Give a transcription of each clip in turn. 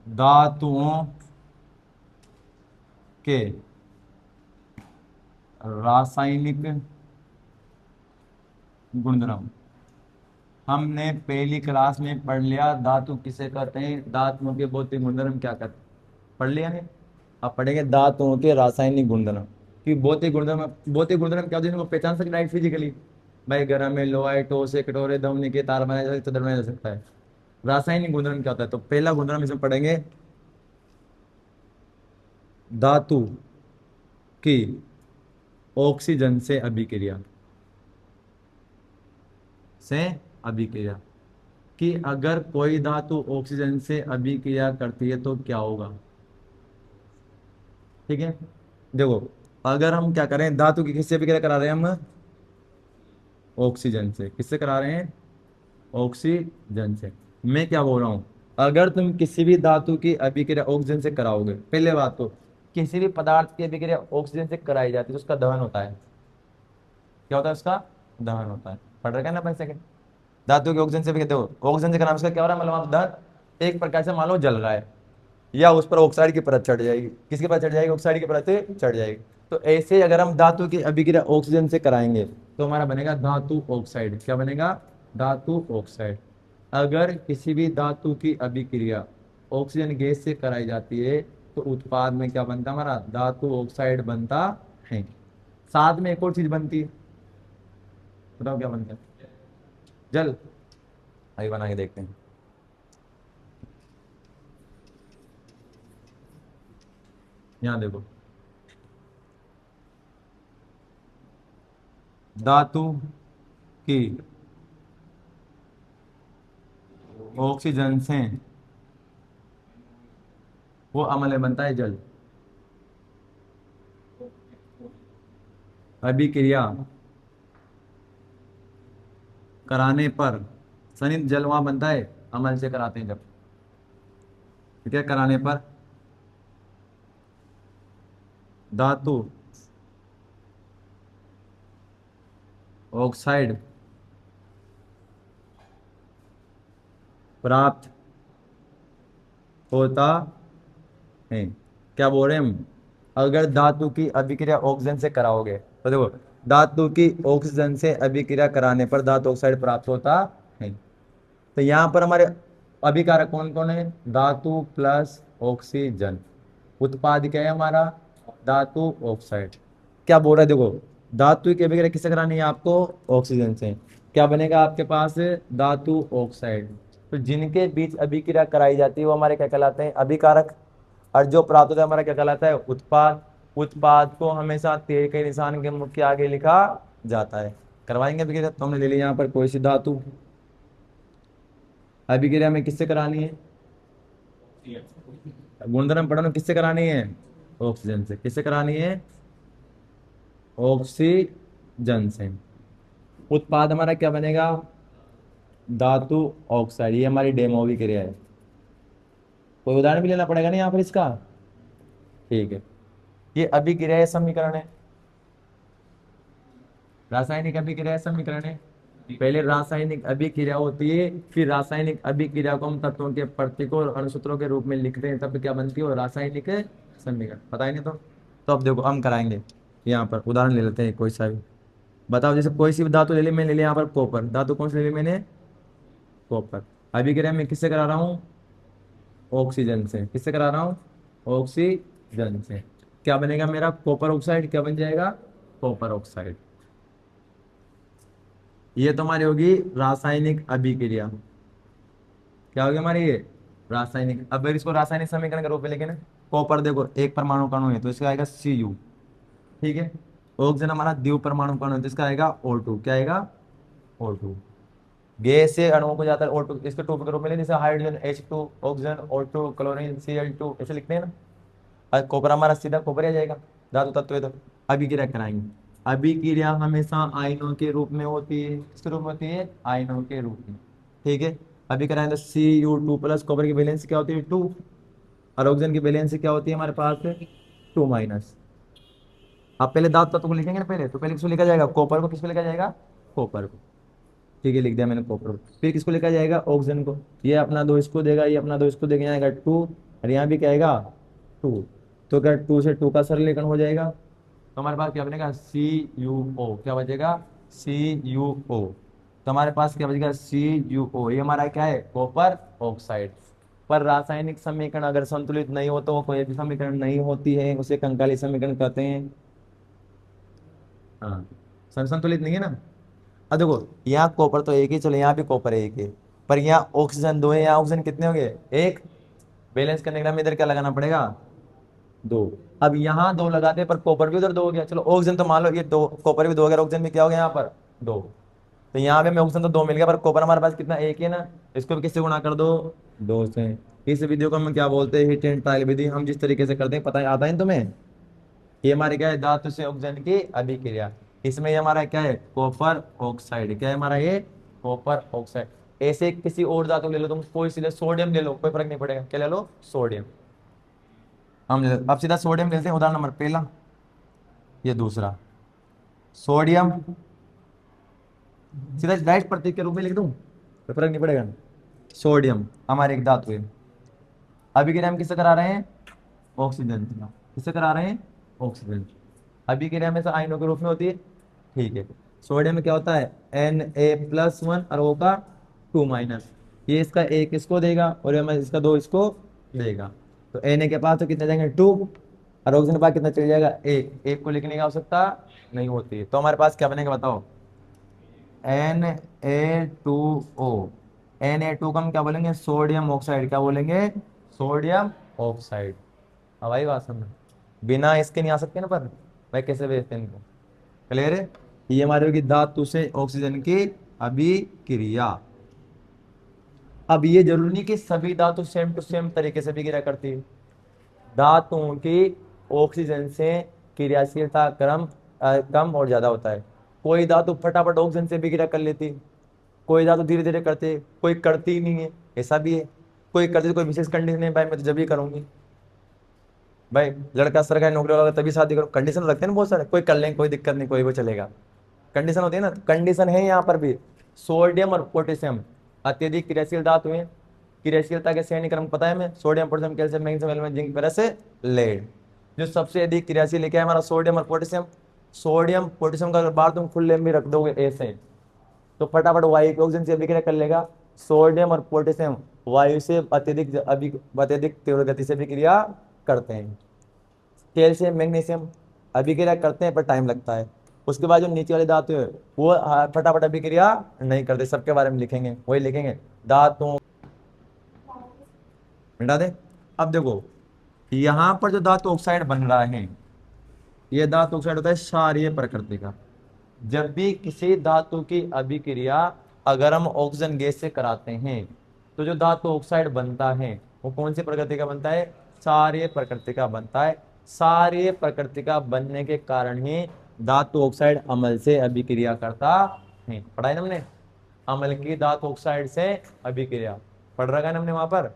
धातुओं के रासायनिक गुणधर्म। हमने पहली क्लास में पढ़ लिया धातु किसे कहते हैं, धातुओं के भौतिक गुणधर्म क्या कहते हैं, पढ़ लिया नहीं। अब पढ़ेंगे धातुओं के रासायनिक गुणधर्म कि भौतिक गुणधर्म, भौतिक गुणधर्म क्या होते हैं, इनको पहचान सकते हैं फिजिकली। भाई गर्म है, लोहा है, ठोस है, कठोर है, धमनी के तार बनाया जा सकता है, बनाया जा सकता है। रासायनिक गुणधर्म क्या होता है, तो पहला गुणधर्म इसमें पढ़ेंगे धातु की ऑक्सीजन से अभिक्रिया, से अभिक्रिया कि अगर कोई धातु ऑक्सीजन से अभिक्रिया करती है तो क्या होगा। ठीक है, देखो अगर हम क्या करें, धातु की किससे अभिक्रिया करा रहे हैं हम, ऑक्सीजन से। किससे करा रहे हैं, ऑक्सीजन से। मैं क्या बोल रहा हूं, अगर तुम किसी भी धातु की अभिक्रिया ऑक्सीजन से कराओगे, पहले बात तो किसी भी पदार्थ की अभिक्रिया ऑक्सीजन से कराई जाती है तो उसका दहन होता है। क्या होता है, उसका दहन होता है। पढ़ रहे हैं ना अपन सेकंड, धातु की ऑक्सीजन से भी कहते हो, ऑक्सीजन से कराने से क्या हो रहा है, मतलब आप दहन एक प्रकार से मान लो जल रहा है, या उस पर ऑक्साइड की परत चढ़ जाएगी। किसकी परत चढ़ जाएगी, ऑक्साइड की परत चढ़ जाएगी। तो ऐसे ही अगर हम धातु की अभिक्रिया ऑक्सीजन से कराएंगे तो हमारा बनेगा धातु ऑक्साइड। क्या बनेगा, धातु ऑक्साइड। अगर किसी भी धातु की अभिक्रिया ऑक्सीजन गैस से कराई जाती है तो उत्पाद में क्या बनता है, हमारा धातु ऑक्साइड बनता है। साथ में एक और चीज बनती है, बताओ क्या बनता है, जल। आइए बना के देखते हैं। यहाँ देखो, धातु की ऑक्सीजन से वो अम्ल बनता है जल। अभिक्रिया कराने पर सनित जल वहां बनता है, अमल से कराते हैं जब। ठीक है, कराने पर धातु ऑक्साइड प्राप्त होता है। क्या बोल रहे हैं हम, अगर धातु की अभिक्रिया ऑक्सीजन से कराओगे तो देखो, धातु की ऑक्सीजन से अभिक्रिया कराने पर धातु ऑक्साइड प्राप्त होता है। तो यहाँ पर हमारे अभिकारक कौन कौन है, धातु प्लस ऑक्सीजन। उत्पाद क्या है हमारा, धातु ऑक्साइड। क्या बोल रहा है देखो, धातु की अभिक्रिया किससे करानी है आपको, ऑक्सीजन से। क्या बनेगा आपके पास, धातु ऑक्साइड। तो जिनके बीच अभिक्रिया कराई जाती है वो हमारे क्या कहलाते हैं, अभिकारक। और जो प्राप्त होता है हमारा क्या कहलाता है, उत्पाद। उत्पाद को हमेशा तीर के निशान के मुख के आगे लिखा जाता है। करवाएंगे अभिक्रिया, तो हमने ले लिया यहाँ पर कोई सी धातु, अभिक्रिया में किससे करानी है, गुणधर्म पढ़ो, किससे करानी है, ऑक्सीजन से। किससे करानी है, ऑक्सीजन से। उत्पाद हमारा क्या बनेगा, धातु ऑक्साइड। ये हमारी डेमो अभिक्रिया है। कोई उदाहरण भी लेना पड़ेगा ना यहाँ पर इसका। ठीक है, ये अभिक्रिया है, समीकरण है, रासायनिक अभिक्रिया है, समीकरण है। पहले रासायनिक अभिक्रिया होती है, फिर रासायनिक अभिक्रिया को हम तत्वों के प्रतीकों और अणुसूत्रों के रूप में लिखते हैं, तब क्या बनती है वो रासायनिक समीकरण। पता ही नहीं तो अब देखो हम कराएंगे। यहाँ पर उदाहरण ले लेते हैं कोई सा भी, बताओ। जैसे कोई सी भी धातु ले ली, मैंने ले लिया यहाँ पर कॉपर। धातु कौन सी ले ली मैंने, कॉपर। अभिक्रिया में किससे करा रहा हूँ, ऑक्सीजन से। किससे करा रहा हूँ, ऑक्सीजन से। क्या बनेगा मेरा, कॉपर ऑक्साइड। क्या बन जाएगा, कॉपर ऑक्साइड। ये तो हमारी होगी रासायनिक अभिक्रिया। क्या होगी हमारी ये, रासायनिक। अब अगर इसको रासायनिक समीकरण के रूप में लिखे ना, कॉपर देखो एक परमाणु कणु है तो इसका आएगा Cu। ठीक है, ऑक्सीजन हमारा द्विव परमाणु कणु है तो इसका आएगा O2। क्या आएगा, O2। गैस से अणुओं को जाता है O2, इसके टू के रूप में लें, जैसे hydrogen H2, oxygen O2, chlorine Cl2, ऐसे लिखते हैं ना। और कॉपर हमारा सीधा कॉपर आ जाएगा, धातु तत्व है। तो अभिक्रिया कराएंगे। अभिक्रिया हमेशा आयनों के रूप में होती है। किसके रूप में होती है, आयनों के रूप में। ठीक है, अभी कराएंगे तो Cu2 प्लस, कॉपर की वैलेंसी क्या होती है 2, और ऑक्सीजन की वैलेंसी क्या होती है हमारे पास 2 माइनस। आप पहले धातु तत्व को लिखेंगे ना, पहले तो पहले किसको लिखा जाएगा, कॉपर को। किसको लिखा जाएगा, कॉपर को। ठीक है, लिख दिया मैंने कॉपर को। फिर किसको लिखा जाएगा, ऑक्सीजन को। ये अपना 2 इसको देगा, ये अपना 2 इसको देगा, यहाँ आएगा 2, और यहाँ भी क्या आएगा 2। तो क्या 2 से 2 का सरलीकरण हो जाएगा, तो हमारे पास क्या बनेगा CuO, क्या बचेगा CuO। तो हमारे पास क्या बचेगा CuO, ये हमारा क्या है कॉपर ऑक्साइड। पर रासायनिक समीकरण अगर संतुलित नहीं हो तो कोई भी समीकरण नहीं होती है, उसे कंकाली समीकरण कहते हैं। हाँ, संतुलित नहीं है ना। अब देखो यहाँ कॉपर तो एक ही, चलो यहाँ भी कॉपर एक है, पर यहाँ ऑक्सीजन 2 है, यहाँ ऑक्सीजन कितने हो गए 1। बैलेंस करने के लिए हमें इधर क्या लगाना पड़ेगा 2। अब यहाँ 2 लगाते हैं पर कॉपर भी उधर 2 हो गया, चलो ऑक्सीजन तो मान लो ये 2, कॉपर भी 2 हो गया, ऑक्सीजन भी क्या हो गया यहाँ पर 2। तो यहाँ पे हमें ऑक्सीजन तो 2 मिल गया, पर कॉपर हमारे पास कितना 1 है ना, इसको भी किससे गुणा कर दो 2 से। इस विधि को हम क्या बोलते हैं हिट एंड ट्रायल विधि, हम जिस तरीके से करते हैं पता है आता है तुम्हें। ये हमारे क्या है धातु से ऑक्सीजन की अभिक्रिया, इसमें ये हमारा क्या है कॉपर ऑक्साइड, क्या है हमारा ये कॉपर ऑक्साइड। ऐसे किसी और धातु ले लो तुम, कोई सीधे सोडियम ले लो, कोई फर्क नहीं पड़ेगा, क्या ले लो सोडियम। हम अब सीधा सोडियम लेते हैं, उदाहरण नंबर पहला, ये दूसरा सोडियम, सीधा डायरेक्ट प्रतीक के रूप में लिख दूं कोई फर्क नहीं पड़ेगा। सोडियम हमारे एक धातु है, अभिक्रिया हम किससे करा रहे हैं ऑक्सीजन, किससे करा रहे हैं ऑक्सीजन। अभिक्रिया हमेशा आयनों के रूप में होती है, ठीक है। सोडियम में क्या होता है Na+1 और O का 2-, ये इसका 1 इसको देगा और ये इसका 2 इसको देगा। तो Na के पास तो कितने जाएंगे 2, और ऑक्सीजन के पास कितना चल जाएगा 1, 1 को लिखने की आवश्यकता नहीं होती है। तो हमारे पास क्या बनेगा बताओ Na2O, Na2 का हम क्या बोलेंगे सोडियम ऑक्साइड, क्या बोलेंगे सोडियम ऑक्साइड। अब आई बात समझ, बिना इसके नहीं आ सकते ना, पर भाई कैसे भेजते हैं इनको, क्लियर है। ये हमारे होगी धातु से ऑक्सीजन की अभिक्रिया। अब ये जरूरी नहीं कि सभी धातु सेम टू सेम तरीके से अभिक्रिया करती है, धातुओं की ऑक्सीजन से क्रियाशीलता क्रम कम और ज्यादा होता है। कोई धातु फटाफट ऑक्सीजन से अभिक्रिया कर लेती है, कोई धातु धीरे धीरे करते, कोई करती ही नहीं है, ऐसा भी है। कोई करती, कोई विशेष कंडीशन है भाई मैं तो जब ही करूंगी, भाई लड़का सरकारी नौकरी वाला तभी शादी करो, कंडीशन रखते हैं ना बहुत सारे, कोई कर लेंगे कोई दिक्कत नहीं, कोई वो चलेगा, कंडीशन होती है ना। तो कंडीशन है यहाँ पर भी, सोडियम और पोटेशियम अत्यधिक क्रियाशील धातु हैं, क्रियाशीलता के श्रेणी क्रम पता है हमें, sodium potassium calcium magnesium aluminium zinc ferrous से लेड। जो सबसे अधिक क्रियाशील है क्या है हमारा सोडियम और पोटेशियम। सोडियम पोटेशियम का अगर बाहर तुम खुले में रख दोगे ऐसे, तो फटाफट वायु के ऑक्सीजन से अभिक्रिया कर लेगा। सोडियम और पोटेशियम वायु से अत्यधिक तीव्र गति से अभिक्रिया करते हैं। कैल्शियम मैग्नीशियम अभिक्रिया करते हैं पर टाइम लगता है। उसके बाद जो नीचे वाले धातु है वो फटाफट अभिक्रिया नहीं करते, सबके बारे में लिखेंगे, वही लिखेंगे धातु मिटा दे। अब देखो यहाँ पर जो धातु ऑक्साइड बन रहा है, ये धातु ऑक्साइड होता है क्षारीय प्रकृति का। जब भी किसी धातु की अभिक्रिया अगर हम ऑक्सीजन गैस से कराते हैं तो जो धातु ऑक्साइड बनता है वो कौन सी प्रकृति का बनता है क्षारीय प्रकृति का बनता है। क्षारीय प्रकृति का बनने के कारण ही धातु ऑक्साइड अम्ल से अभिक्रिया करता है। पढ़ा है ना हमने, अम्ल की धातु ऑक्साइड से अभिक्रिया पढ़ रखा है हमने वहां पर।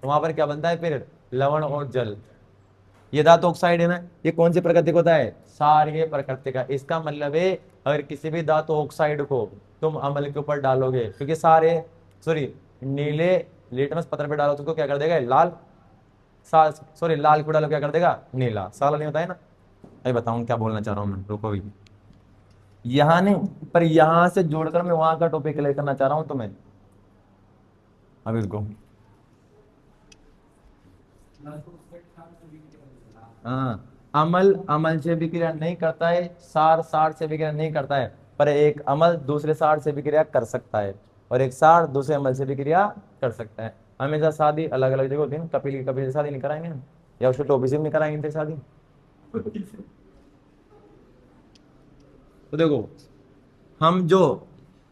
तो वहां पर क्या बनता है फिर लवण और जल। ये धातु ऑक्साइड है ना, ये कौन सी प्रकृति का होता है क्षारीय प्रकृति का। इसका मतलब है अगर किसी भी धातु ऑक्साइड को तुम अम्ल के ऊपर डालोगे, क्योंकि सारे सॉरी नीले लिटमस पत्र पे डालो तो क्या कर देगा लाल, सॉरी लाल को डालो क्या कर देगा नीला, साला नहीं होता है ना। अभी बताऊं क्या बोलना चाह रहा हूँ मैं, रुको भी, यहाँ नहीं पर यहाँ से जोड़कर मैं वहां का टॉपिक क्लियर करना चाह रहा हूँ तुम्हें। अभी रुको, हाँ अमल अमल से विक्रिया नहीं करता है, सार सार से विक्रिया नहीं करता है, पर एक अमल दूसरे सार से विक्रिया कर सकता है और एक सार दूसरे अमल से विक्रिया कर सकता है। हमेशा शादी अलग अलग जगह होती है ना, कपिल की कपिल से शादी नहीं कराएंगे ना, या उसके टोपी से भी नहीं कराएंगे तेरी शादी। तो देखो हम जो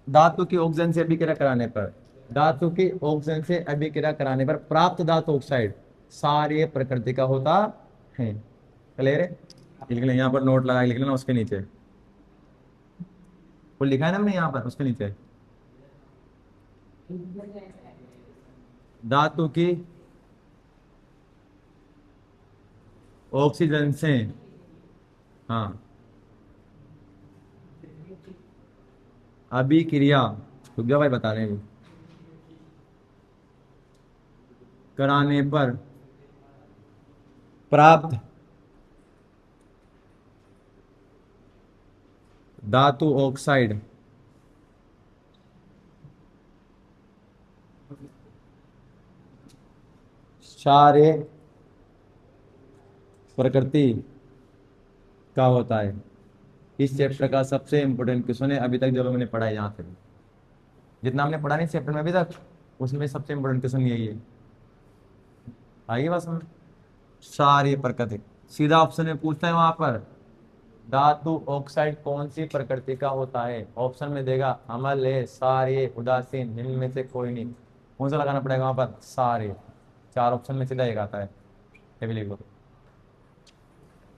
धातु की ऑक्सीजन से अभिक्रिया कराने पर, धातु की ऑक्सीजन से अभिक्रिया कराने पर प्राप्त धातु ऑक्साइड क्षारीय प्रकृति का होता है। क्लियर है, लिख लें यहाँ पर नोट लगा लिख लेना उसके नीचे, वो लिखा है ना हमने यहाँ पर उसके नीचे, धातु की ऑक्सीजन से, हाँ अभिक्रिया, रुक जाओ भाई बता रहे हैं, कराने पर प्राप्त धातु ऑक्साइड क्षारीय प्रकृति का होता है। इस चैप्टर का सबसे इंपॉर्टेंट क्वेश्चन है अभी तक जो मैंने पढ़ा है, यहाँ से जितना हमने पढ़ा नहीं चैप्टर में अभी तक, उसमें सबसे इंपॉर्टेंट क्वेश्चन यही है। आइए बस में क्षारीय प्रकृति सीधा ऑप्शन में पूछता है वहां पर, धातु ऑक्साइड कौन सी प्रकृति का होता है। ऑप्शन में देगा अम्ल, क्षारीय, उदासीन, निम्न में से कोई नहीं। कौन सा लगाना पड़ेगा वहां पर? क्षारीय। चार ऑप्शन में सीधा एक आता है। ये भी लिख लो।